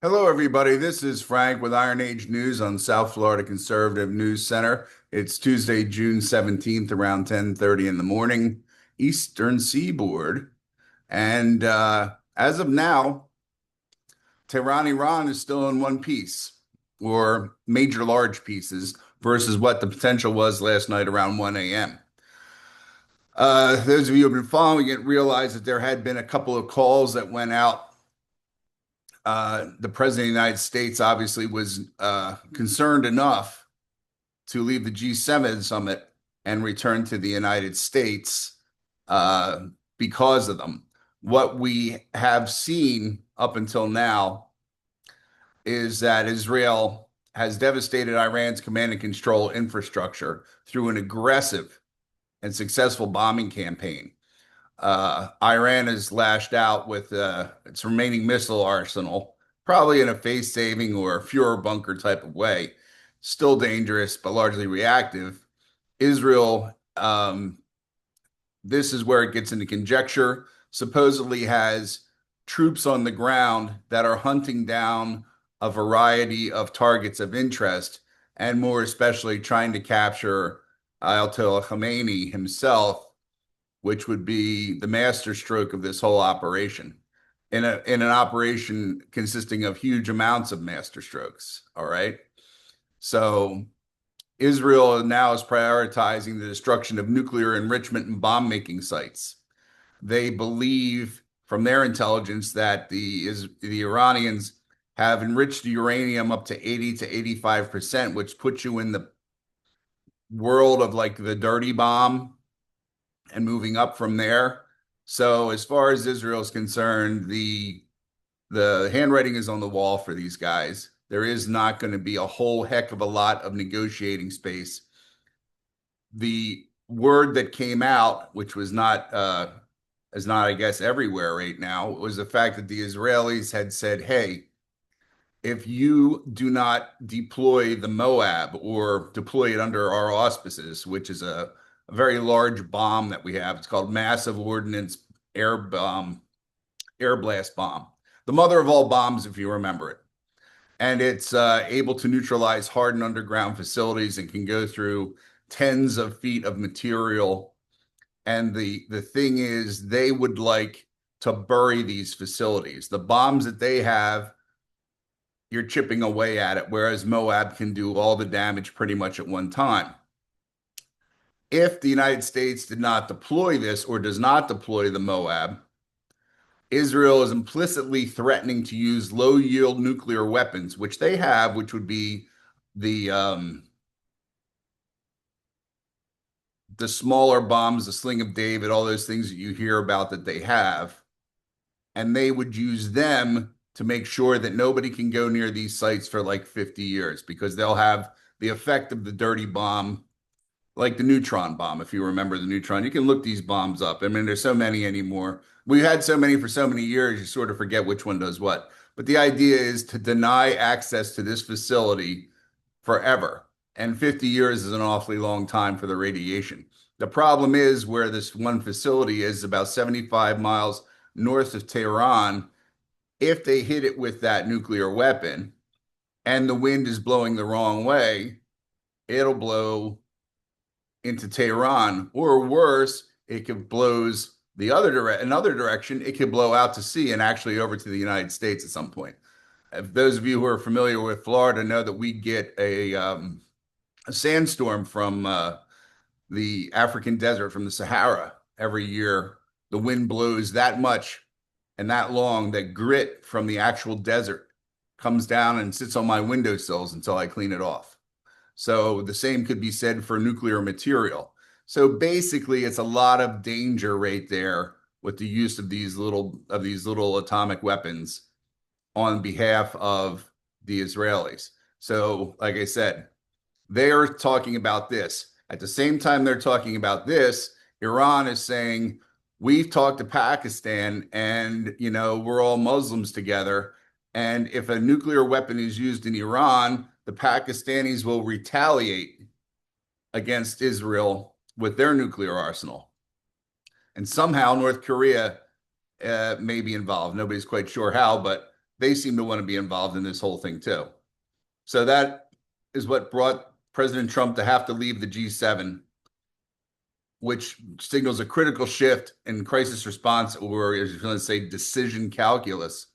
Hello, everybody. This is Frank with Iron Age News on South Florida Conservative News Center. It's Tuesday, June 17th, around 10:30 in the morning, Eastern Seaboard. And as of now, Tehran, Iran is still in one piece, or major large pieces, versus what the potential was last night around 1 a.m. Those of you who have been following it realize that there had been a couple of calls that went out. The president of the United States obviously was concerned enough to leave the G7 summit and return to the United States uh, because of them. What we have seen up until now is that Israel has devastated Iran's command and control infrastructure through an aggressive and successful bombing campaign. Iran has lashed out with its remaining missile arsenal, probably in a face-saving or Fuhrer bunker type of way. Still dangerous, but largely reactive. Israel, this is where it gets into conjecture, supposedly has troops on the ground that are hunting down a variety of targets of interest, and more especially trying to capture Ayatollah Khamenei himself, which would be the masterstroke of this whole operation. In an operation consisting of huge amounts of masterstrokes. All right. So Israel now is prioritizing the destruction of nuclear enrichment and bomb making sites. They believe from their intelligence that the Iranians have enriched uranium up to 80 to 85%, which puts you in the world of like the dirty bomb and moving up from there. So as far as Israel is concerned, the handwriting is on the wall for these guys. There is not going to be a whole heck of a lot of negotiating space. The word that came out, which was not is not, I guess, everywhere right now, was the fact that the Israelis had said, "Hey, if you do not deploy the Moab or deploy it under our auspices, which is a very large bomb that we have. It's called massive ordnance air bomb, air blast bomb, the mother of all bombs, if you remember it. And it's able to neutralize hardened underground facilities and can go through tens of feet of material. And the thing is, they would like to bury these facilities. The bombs that they have, you're chipping away at it, whereas Moab can do all the damage pretty much at one time. If the United States did not deploy this or does not deploy the Moab, Israel is implicitly threatening to use low yield nuclear weapons, which they have, which would be the um, the smaller bombs, the Sling of David, all those things that you hear about that they have, and they would use them to make sure that nobody can go near these sites for like 50 years because they'll have the effect of the dirty bomb, like the neutron bomb, if you remember the neutron. You can look these bombs up. I mean, there's so many anymore. We had so many for so many years, you sort of forget which one does what. But the idea is to deny access to this facility forever. And 50 years is an awfully long time for the radiation. The problem is where this one facility is about 75 miles north of Tehran. If they hit it with that nuclear weapon and the wind is blowing the wrong way, it'll blow into Tehran, or worse, it could blows the another direction. It could blow out to sea and actually over to the United States at some point. If those of you who are familiar with Florida know that we get a sandstorm from the African desert, from the Sahara every year. The wind blows that much and that long that grit from the actual desert comes down and sits on my windowsills until I clean it off. So the same could be said for nuclear material. So basically, it's a lot of danger right there with the use of these little atomic weapons on behalf of the Israelis. So, like I said, they're talking about this. At the same time they're talking about this, Iran is saying, we've talked to Pakistan and, we're all Muslims together. And if a nuclear weapon is used in Iran, the Pakistanis will retaliate against Israel with their nuclear arsenal. And somehow North Korea may be involved. Nobody's quite sure how, but they seem to want to be involved in this whole thing too. So that is what brought President Trump to have to leave the G7, which signals a critical shift in crisis response, or as you're going to say, decision calculus.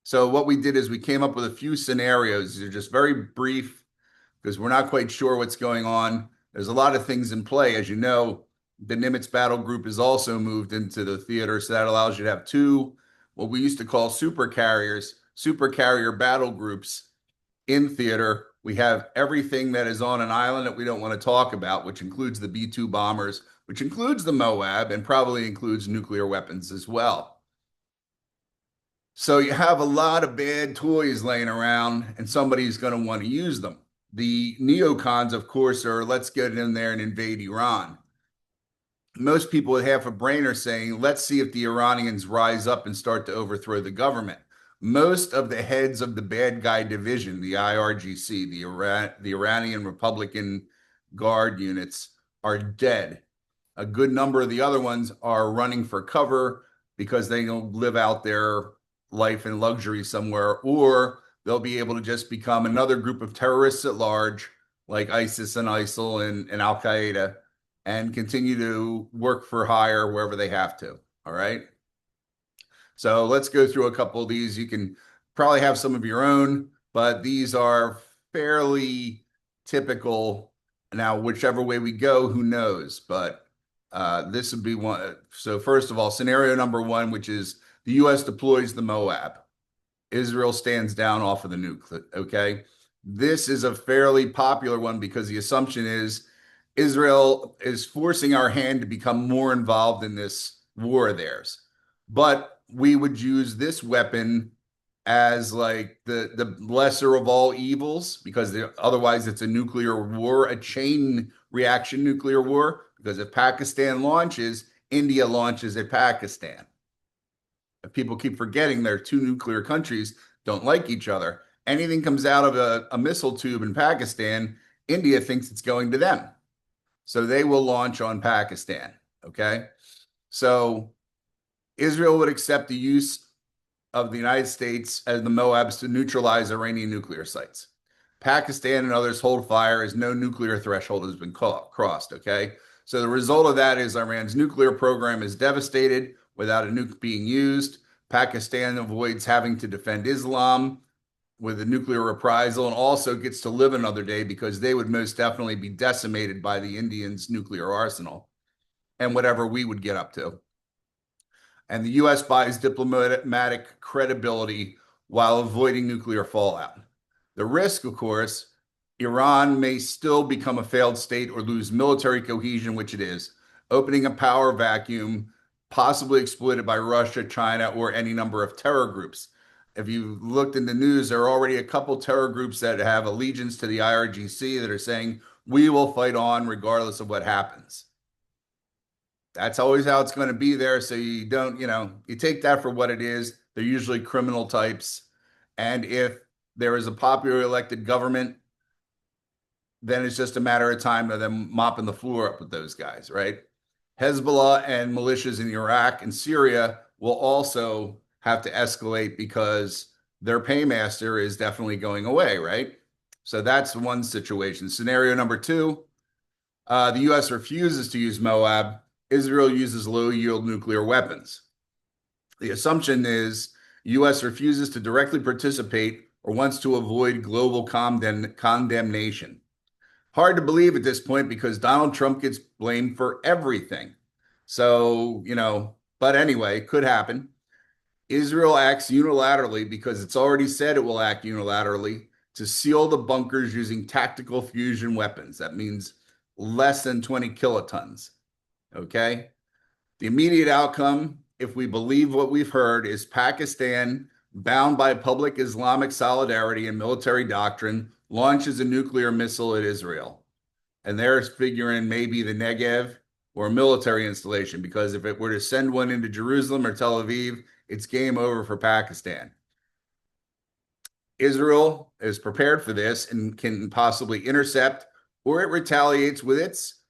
So what we did is we came up with a few scenarios. They're just very brief because we're not quite sure what's going on. There's a lot of things in play. As you know, the Nimitz battle group is also moved into the theater. So that allows you to have two, what we used to call super carrier battle groups in theater. We have everything that is on an island that we don't want to talk about, which includes the B-2 bombers, which includes the Moab, and probably includes nuclear weapons as well. So you have a lot of bad toys laying around, and somebody's going to want to use them. The neocons, of course, are let's get in there and invade Iran. Most people with half a brain are saying, let's see if the Iranians rise up and start to overthrow the government. Most of the heads of the bad guy division, the IRGC, the Iranian Republican Guard units, are dead. A good number of the other ones are running for cover because they don't live out their life in luxury somewhere, or they'll be able to just become another group of terrorists at large, like ISIS and ISIL and Al Qaeda, and continue to work for hire wherever they have to. All right. So let's go through a couple of these. You can probably have some of your own, but these are fairly typical. Now, whichever way we go, who knows? But this would be one. So first of all, scenario number one, which is the U.S. deploys the Moab. Israel stands down off of the nuke. Okay. This is a fairly popular one because the assumption is Israel is forcing our hand to become more involved in this war of theirs. But we would use this weapon as like the lesser of all evils because otherwise it's a nuclear war, a chain reaction nuclear war. Because if Pakistan launches, India launches at Pakistan. If people keep forgetting they're two nuclear countries, don't like each other. Anything comes out of a missile tube in Pakistan, India thinks it's going to them. So they will launch on Pakistan. Okay. So Israel would accept the use of the United States as the Moabs to neutralize Iranian nuclear sites. Pakistan and others hold fire as no nuclear threshold has been crossed. Okay. So the result of that is Iran's nuclear program is devastated without a nuke being used. Pakistan avoids having to defend Islam with a nuclear reprisal and also gets to live another day because they would most definitely be decimated by the Indians' nuclear arsenal and whatever we would get up to. And the U.S. buys diplomatic credibility while avoiding nuclear fallout. The risk, of course, Iran may still become a failed state or lose military cohesion, which it is, opening a power vacuum possibly exploited by Russia, China, or any number of terror groups. If you looked in the news, there are already a couple terror groups that have allegiance to the IRGC that are saying, we will fight on regardless of what happens. That's always how it's going to be there. So you don't, you take that for what it is. They're usually criminal types. And if there is a popular elected government, then it's just a matter of time of them mopping the floor up with those guys, right? Hezbollah and militias in Iraq and Syria will also have to escalate because their paymaster is definitely going away, right? So that's one situation. Scenario number two, the U.S. refuses to use Moab. Israel uses low-yield nuclear weapons. The assumption is U.S. refuses to directly participate or wants to avoid global condemnation. Hard to believe at this point because Donald Trump gets blamed for everything. So, but anyway, it could happen. Israel acts unilaterally because it's already said it will act unilaterally to seal the bunkers using tactical fusion weapons. That means less than 20 kilotons. Okay. The immediate outcome, if we believe what we've heard, is Pakistan, bound by public Islamic solidarity and military doctrine, launches a nuclear missile at Israel. And they're figuring maybe the Negev or a military installation, because if it were to send one into Jerusalem or Tel Aviv, it's game over for Pakistan. Israel is prepared for this and can possibly intercept, or it retaliates with its,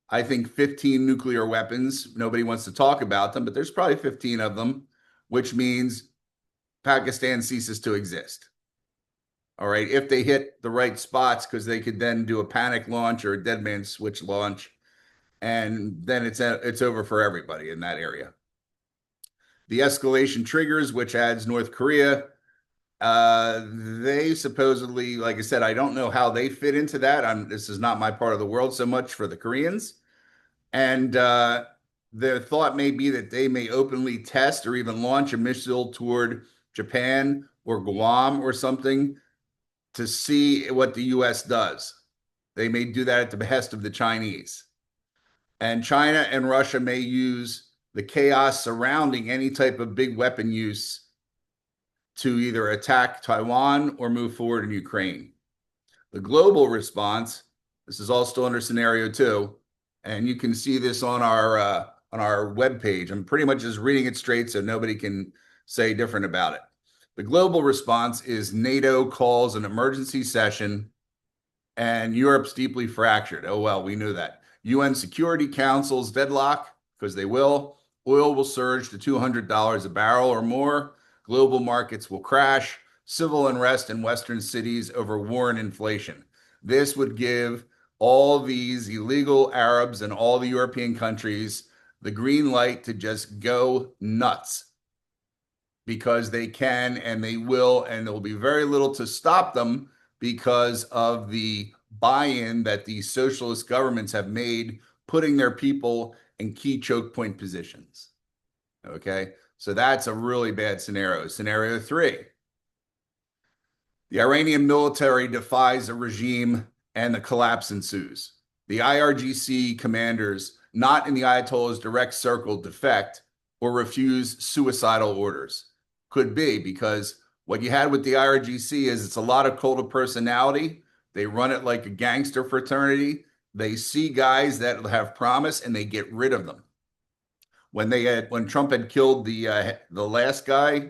I think, 15 nuclear weapons. Nobody wants to talk about them, but there's probably 15 of them, which means Pakistan ceases to exist. All right, if they hit the right spots, because they could then do a panic launch or a dead man switch launch, and then it's over for everybody in that area. The escalation triggers, which adds North Korea. They supposedly, like I said, I don't know how they fit into that. This is not my part of the world so much for the Koreans. And their thought may be that they may openly test or even launch a missile toward Japan or Guam or something to see what the US does. They may do that at the behest of the Chinese. And China and Russia may use the chaos surrounding any type of big weapon use to either attack Taiwan or move forward in Ukraine. The global response, this is all still under scenario 2, and you can see this on our webpage. I'm pretty much just reading it straight so nobody can say different about it. The global response is NATO calls an emergency session and Europe's deeply fractured. Oh, well, we knew that. UN Security Council's deadlock, because they will. Oil will surge to $200 a barrel or more. Global markets will crash. Civil unrest in Western cities over war and inflation. This would give all these illegal Arabs and all the European countries the green light to just go nuts, because they can and they will, and there will be very little to stop them because of the buy-in that these socialist governments have made, putting their people in key choke point positions. Okay, so that's a really bad scenario. Scenario 3, the Iranian military defies a regime and the collapse ensues. The IRGC commanders, not in the Ayatollah's direct circle, defect or refuse suicidal orders. Could be, because what you had with the IRGC is it's a lot of cult of personality. They run it like a gangster fraternity. They see guys that have promise and they get rid of them. When Trump had killed the last guy,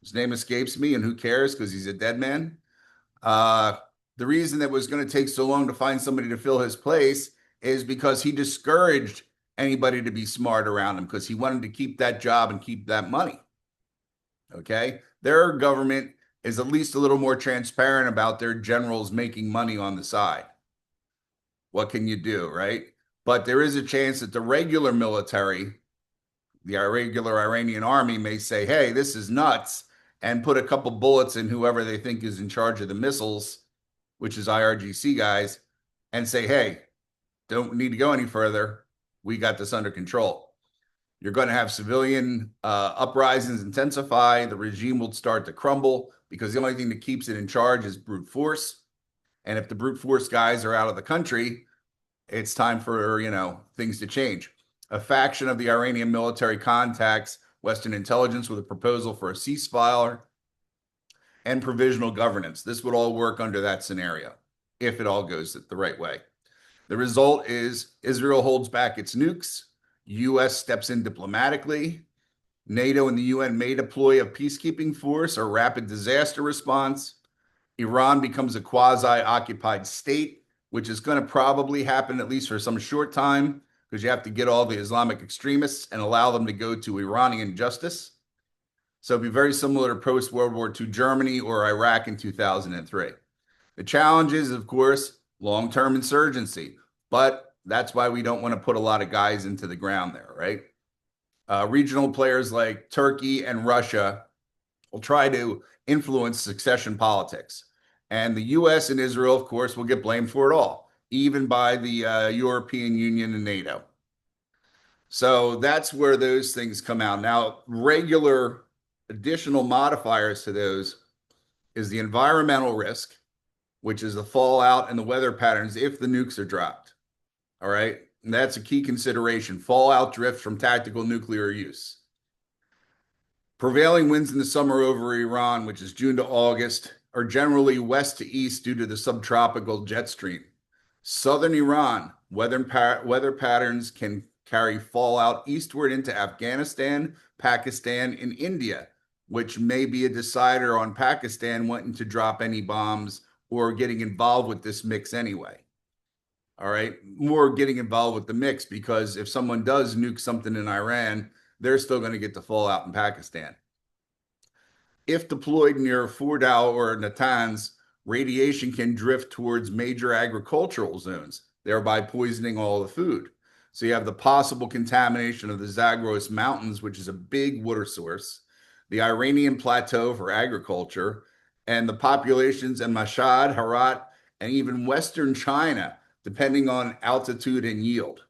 his name escapes me, and who cares because he's a dead man. The reason that was going to take so long to find somebody to fill his place is because he discouraged anybody to be smart around him, because he wanted to keep that job and keep that money. Okay, their government is at least a little more transparent about their generals making money on the side. What can you do, right? But there is a chance that the regular military, the regular Iranian army, may say, hey, this is nuts, and put a couple bullets in whoever they think is in charge of the missiles, which is IRGC guys, and say, hey, don't need to go any further. We got this under control. You're going to have civilian uprisings intensify. The regime will start to crumble, because the only thing that keeps it in charge is brute force. And if the brute force guys are out of the country, it's time for, things to change. A faction of the Iranian military contacts Western intelligence with a proposal for a ceasefire and provisional governance. This would all work under that scenario if it all goes the right way. The result is Israel holds back its nukes. U.S. steps in diplomatically. NATO and the UN may deploy a peacekeeping force or rapid disaster response. Iran becomes a quasi-occupied state, which is going to probably happen at least for some short time, because you have to get all the Islamic extremists and allow them to go to Iranian justice. So it'd be very similar to post-World War II Germany or Iraq in 2003. The challenge is, of course, long-term insurgency, but that's why we don't want to put a lot of guys into the ground there, right? Regional players like Turkey and Russia will try to influence succession politics. And the U.S. and Israel, of course, will get blamed for it all, even by the European Union and NATO. So that's where those things come out. Now, regular additional modifiers to those is the environmental risk, which is the fallout and the weather patterns if the nukes are dropped. All right. And that's a key consideration. Fallout drift from tactical nuclear use. Prevailing winds in the summer over Iran, which is June to August, are generally west to east due to the subtropical jet stream. Southern Iran, weather patterns can carry fallout eastward into Afghanistan, Pakistan, and India, which may be a decider on Pakistan wanting to drop any bombs or getting involved with this mix anyway. All right, more getting involved with the mix, because if someone does nuke something in Iran, they're still going to get the fallout in Pakistan. If deployed near Fordow or Natanz, radiation can drift towards major agricultural zones, thereby poisoning all the food. So you have the possible contamination of the Zagros Mountains, which is a big water source, the Iranian Plateau for agriculture, and the populations in Mashhad, Herat, and even Western China, depending on altitude and yield.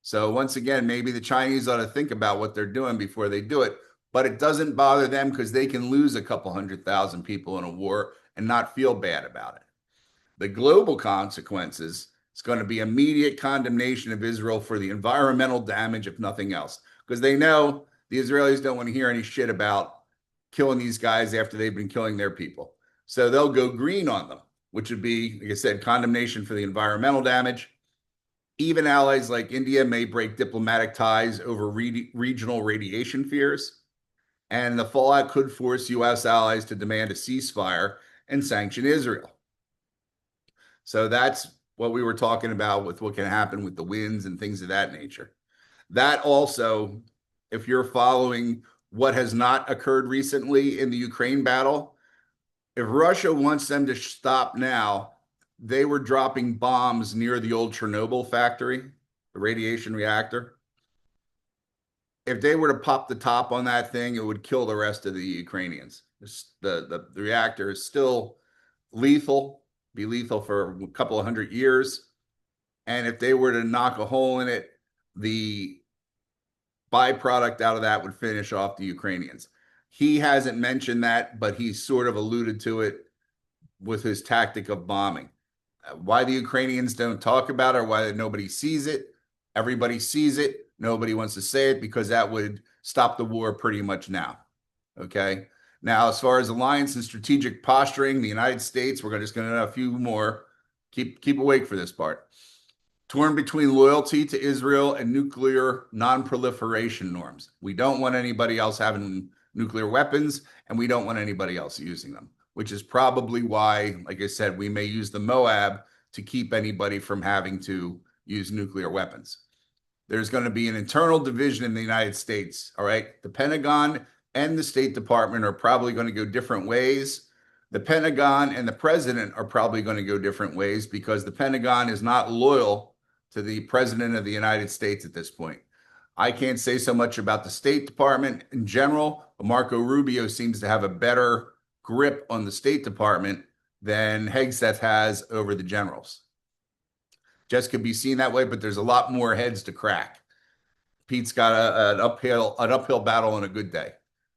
So once again, maybe the Chinese ought to think about what they're doing before they do it, but it doesn't bother them because they can lose a couple 100,000 people in a war and not feel bad about it. The global consequences is going to be immediate condemnation of Israel for the environmental damage, if nothing else, because they know the Israelis don't want to hear any shit about killing these guys after they've been killing their people. So they'll go green on them, which would be, like I said, condemnation for the environmental damage. Even allies like India may break diplomatic ties over regional radiation fears, and the fallout could force U.S. allies to demand a ceasefire and sanction Israel. So that's what we were talking about with what can happen with the winds and things of that nature. That also, if you're following what has not occurred recently in the Ukraine battle, if Russia wants them to stop now, they were dropping bombs near the old Chernobyl factory, the radiation reactor. If they were to pop the top on that thing, it would kill the rest of the Ukrainians. The reactor is still lethal, be lethal for a couple of 100 years. And if they were to knock a hole in it, the byproduct out of that would finish off the Ukrainians. He hasn't mentioned that, but he sort of alluded to it with his tactic of bombing. Why the Ukrainians don't talk about it or why nobody sees it. Everybody sees it. Nobody wants to say it because that would stop the war pretty much now. Okay. Now, as far as alliance and strategic posturing, the United States, we're just going to have a few more. Keep awake for this part. Torn between loyalty to Israel and nuclear non-proliferation norms. We don't want anybody else having nuclear weapons, and we don't want anybody else using them, which is probably why, like I said, we may use the Moab to keep anybody from having to use nuclear weapons. There's going to be an internal division in the United States. All right. The Pentagon and the State Department are probably going to go different ways. The Pentagon and the president are probably going to go different ways because the Pentagon is not loyal to the president of the United States at this point. I can't say so much about the State Department in general, but Marco Rubio seems to have a better grip on the State Department than Hegseth has over the generals. Just could be seen that way, but there's a lot more heads to crack. Pete's got an uphill battle on a good day.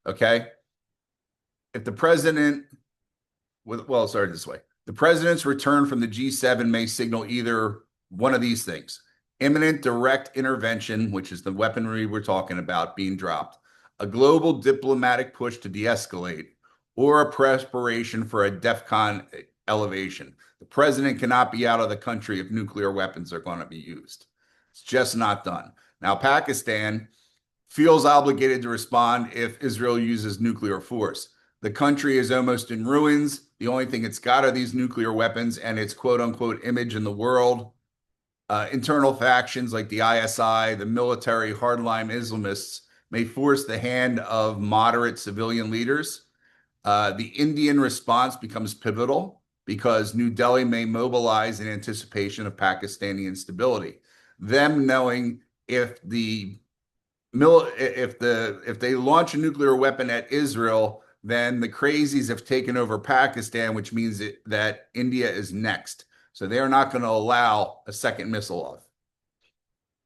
Okay. If the president, well, sorry, this way. The president's return from the G7 may signal either one of these things: imminent direct intervention, which is the weaponry we're talking about being dropped, a global diplomatic push to de-escalate, or a preparation for a DEFCON elevation. The president cannot be out of the country if nuclear weapons are going to be used. It's just not done. Now, Pakistan feels obligated to respond if Israel uses nuclear force. The country is almost in ruins. The only thing it's got are these nuclear weapons and its quote unquote image in the world. Internal factions like the ISI, the military hardline Islamists, may force the hand of moderate civilian leaders. The Indian response becomes pivotal because New Delhi may mobilize in anticipation of Pakistani instability. Them knowing if they launch a nuclear weapon at Israel, then the crazies have taken over Pakistan, which means that India is next. So they are not going to allow a second missile off.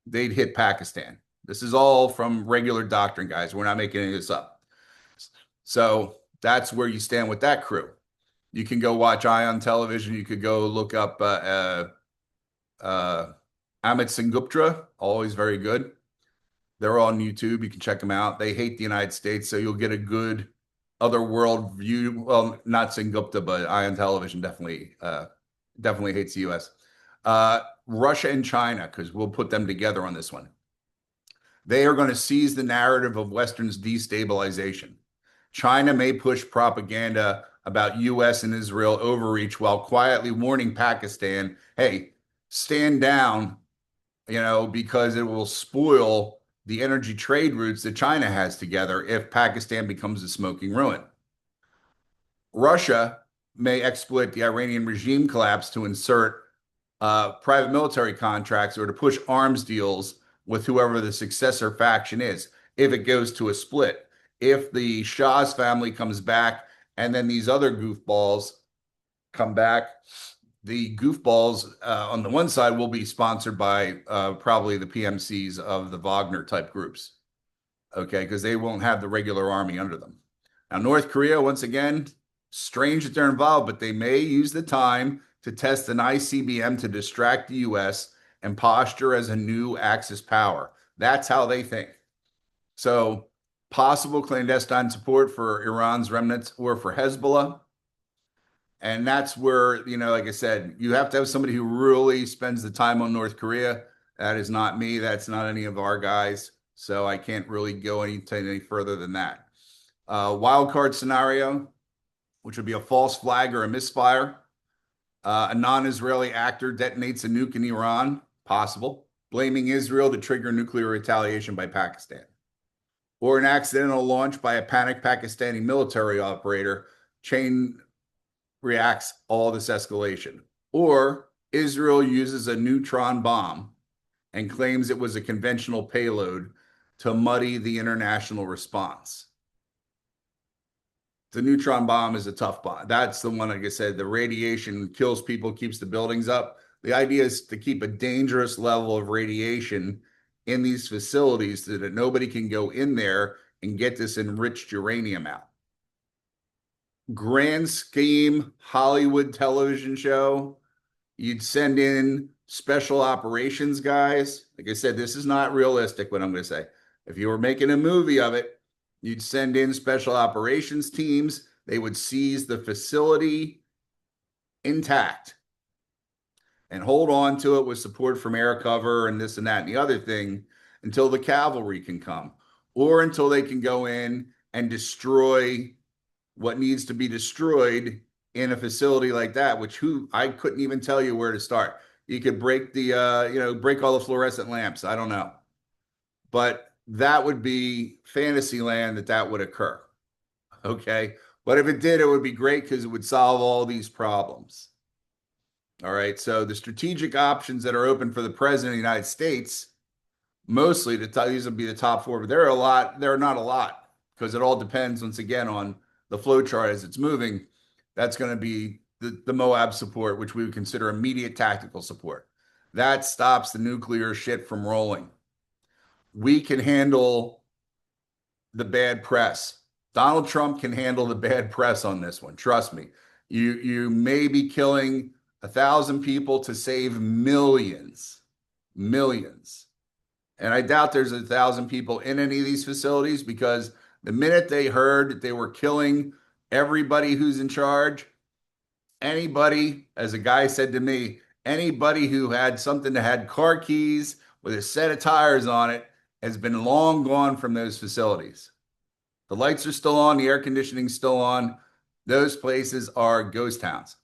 They'd hit Pakistan. This is all from regular doctrine, guys. We're not making any of this up. So that's where you stand with that crew. You can go watch Eye on television. You could go look up Amit Singupta, always very good. They're all on YouTube. You can check them out. They hate the United States, so you'll get a good other world view. Well, not Singupta, but Eye on television definitely hates the U.S. Russia and China, because we'll put them together on this one. They are going to seize the narrative of Western's destabilization. China may push propaganda about U.S. and Israel overreach while quietly warning Pakistan, hey, stand down, because it will spoil the energy trade routes that China has together if Pakistan becomes a smoking ruin. Russia may exploit the Iranian regime collapse to insert private military contracts or to push arms deals with whoever the successor faction is if it goes to a split. If the Shah's family comes back and then these other goofballs come back, the goofballs on the one side will be sponsored by probably the PMCs of the Wagner type groups, okay, because they won't have the regular army under them. Now, North Korea, once again, strange that they're involved, but they may use the time to test an ICBM to distract the US and posture as a new Axis power. That's how they think. So, possible clandestine support for Iran's remnants or for Hezbollah. And that's where, like I said, you have to have somebody who really spends the time on North Korea. That is not me. That's not any of our guys. So I can't really go any further than that. Wild card scenario, which would be a false flag or a misfire. A non-Israeli actor detonates a nuke in Iran, possible, blaming Israel to trigger nuclear retaliation by Pakistan. Or an accidental launch by a panicked Pakistani military operator, chain reacts all this escalation. Or Israel uses a neutron bomb and claims it was a conventional payload to muddy the international response. The neutron bomb is a tough bomb. That's the one, like I said, the radiation kills people, keeps the buildings up. The idea is to keep a dangerous level of radiation in these facilities so that nobody can go in there and get this enriched uranium out. Grand scheme Hollywood television show. You'd send in special operations guys. Like I said, this is not realistic, what I'm going to say. If you were making a movie of it, you'd send in special operations teams. They would seize the facility intact and hold on to it with support from air cover and this and that and the other thing until the cavalry can come or until they can go in and destroy what needs to be destroyed in a facility like that, which I couldn't even tell you where to start. You could break break all the fluorescent lamps. I don't know. But that would be fantasy land that would occur. Okay. But if it did, it would be great because it would solve all these problems. All right. So the strategic options that are open for the president of the United States, mostly these would be the top four, but there are not a lot because it all depends once again on the flow chart as it's moving. That's going to be the Moab support, which we would consider immediate tactical support. That stops the nuclear shit from rolling. We can handle the bad press. Donald Trump can handle the bad press on this one. Trust me. You may be killing 1,000 people to save millions. And I doubt there's 1,000 people in any of these facilities because the minute they heard that they were killing everybody who's in charge, anybody, as a guy said to me, anybody who had something that had car keys with a set of tires on it has been long gone from those facilities. The lights are still on, the air conditioning's still on. Those places are ghost towns.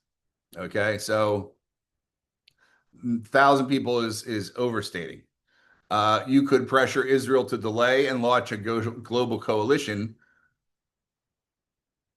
Okay, so 1,000 people is overstating. You could pressure Israel to delay and launch a global coalition.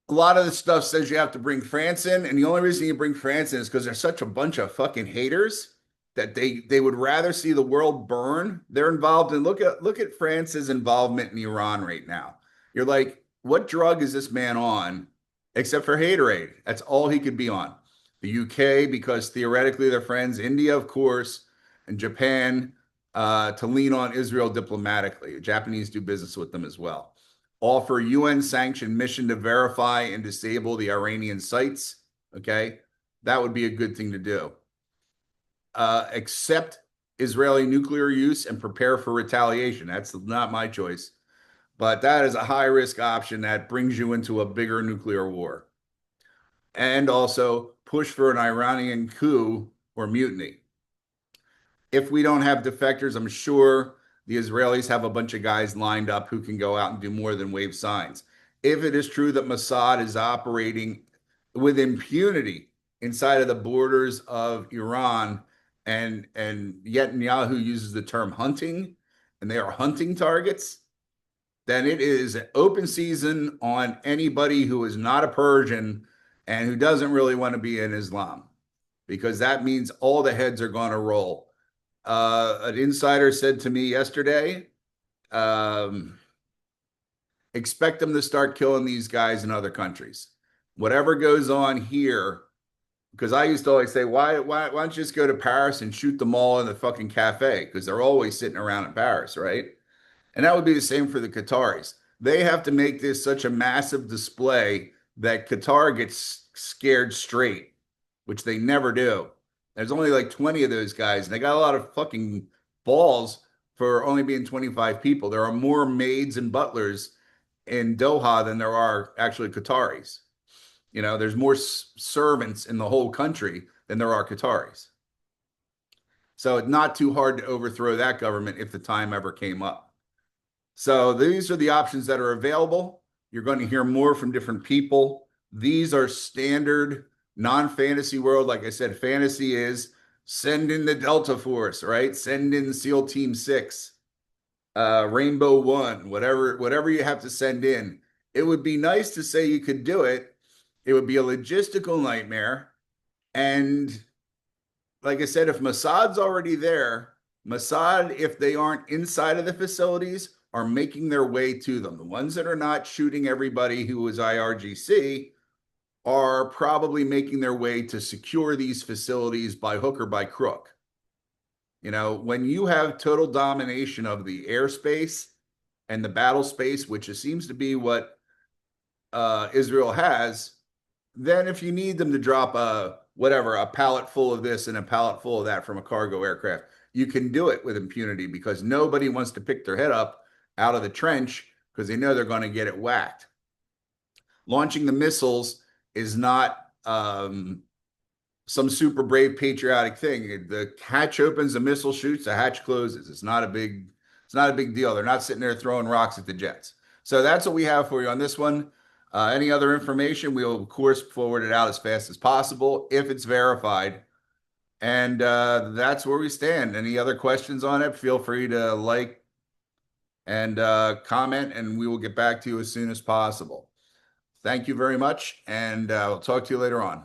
A lot of the stuff says you have to bring France in, and the only reason you bring France in is because they're such a bunch of fucking haters that they would rather see the world burn. They're involved in look at France's involvement in Iran right now. You're like, what drug is this man on except for haterade? That's all he could be on. The UK, because theoretically they're friends, India, of course, and Japan to lean on Israel diplomatically. The Japanese do business with them as well. Offer UN-sanctioned mission to verify and disable the Iranian sites. Okay, that would be a good thing to do. Accept Israeli nuclear use and prepare for retaliation. That's not my choice, but that is a high-risk option that brings you into a bigger nuclear war. And also push for an Iranian coup or mutiny. If we don't have defectors, I'm sure the Israelis have a bunch of guys lined up who can go out and do more than wave signs. If it is true that Mossad is operating with impunity inside of the borders of Iran, and Netanyahu uses the term hunting, and they are hunting targets, then it is open season on anybody who is not a Persian and who doesn't really want to be in Islam, because that means all the heads are going to roll. An insider said to me yesterday, um, expect them to start killing these guys in other countries. Whatever goes on here, because I used to always say, why don't you just go to Paris and shoot them all in the fucking cafe? Because they're always sitting around in Paris, right? And that would be the same for the Qataris. They have to make this such a massive display that Qatar gets scared straight, which they never do. There's only like 20 of those guys, and they got a lot of fucking balls for only being 25 people. There are more maids and butlers in Doha than there are actually Qataris. There's more servants in the whole country than there are Qataris. So it's not too hard to overthrow that government if the time ever came up. So these are the options that are available. You're going to hear more from different people. These are standard non-fantasy world. Like I said, fantasy is send in the Delta Force, right? Send in SEAL Team 6, Rainbow One, whatever you have to send in. It would be nice to say you could do it. It would be a logistical nightmare. And like I said, if Mossad's already there, Mossad, if they aren't inside of the facilities, are making their way to them. The ones that are not shooting everybody who is IRGC are probably making their way to secure these facilities by hook or by crook. When you have total domination of the airspace and the battle space, which it seems to be what Israel has, then if you need them to drop a pallet full of this and a pallet full of that from a cargo aircraft, you can do it with impunity, because nobody wants to pick their head up out of the trench because they know they're going to get it whacked. Launching the missiles is not some super brave patriotic thing. The hatch opens, the missile shoots, the hatch closes. It's not a big deal. They're not sitting there throwing rocks at the jets. So that's what we have for you on this one. Any other information, we'll of course forward it out as fast as possible if it's verified. And that's where we stand. Any other questions on it, feel free to like and comment, and we will get back to you as soon as possible. Thank you very much, and we'll talk to you later on.